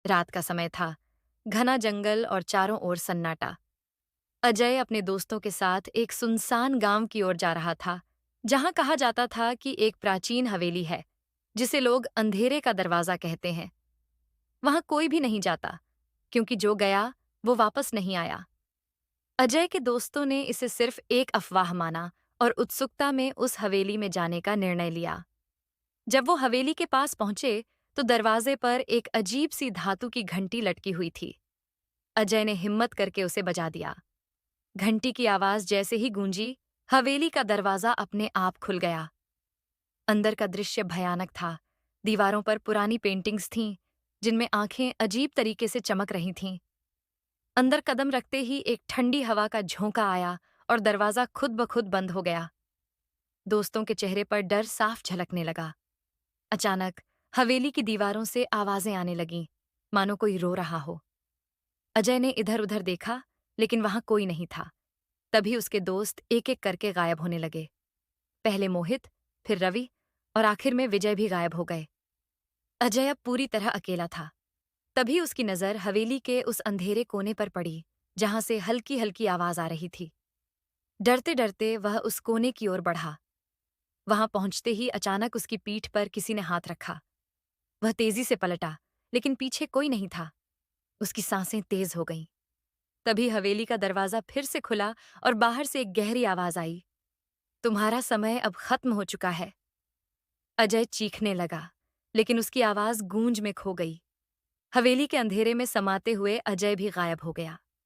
रात का समय था, घना जंगल और चारों ओर सन्नाटा। अजय अपने दोस्तों के साथ एक सुनसान गांव की ओर जा रहा था, जहां कहा जाता था कि एक प्राचीन हवेली है, जिसे लोग अंधेरे का दरवाजा कहते हैं। वहां कोई भी नहीं जाता, क्योंकि जो गया वो वापस नहीं आया। अजय के दोस्तों ने इसे सिर्फ एक अफवाह माना और उत्सुकता में उस हवेली में जाने का निर्णय लिया। जब वो हवेली के पास पहुंचे, तो दरवाजे पर एक अजीब सी धातु की घंटी लटकी हुई थी। अजय ने हिम्मत करके उसे बजा दिया। घंटी की आवाज जैसे ही गूंजी, हवेली का दरवाजा अपने आप खुल गया। अंदर का दृश्य भयानक था। दीवारों पर पुरानी पेंटिंग्स थीं, जिनमें आंखें अजीब तरीके से चमक रही थीं। अंदर कदम रखते ही एक ठंडी हवा का झोंका आया और दरवाजा खुद ब खुद बंद हो गया। दोस्तों के चेहरे पर डर साफ झलकने लगा। अचानक हवेली की दीवारों से आवाजें आने लगीं, मानो कोई रो रहा हो। अजय ने इधर-उधर देखा, लेकिन वहां कोई नहीं था। तभी उसके दोस्त एक-एक करके गायब होने लगे। पहले मोहित, फिर रवि और आखिर में विजय भी गायब हो गए। अजय अब पूरी तरह अकेला था। तभी उसकी नजर हवेली के उस अंधेरे कोने पर पड़ी, जहां से हल्की-हल्की आवाज आ रही थी। डरते-डरते वह उस कोने की ओर बढ़ा। वहां पहुंचते ही अचानक उसकी पीठ पर किसी ने हाथ रखा। वह तेजी से पलटा, लेकिन पीछे कोई नहीं था। उसकी सांसें तेज हो गईं। तभी हवेली का दरवाजा फिर से खुला और बाहर से एक गहरी आवाज आई, तुम्हारा समय अब खत्म हो चुका है। अजय चीखने लगा, लेकिन उसकी आवाज गूंज में खो गई। हवेली के अंधेरे में समाते हुए अजय भी गायब हो गया।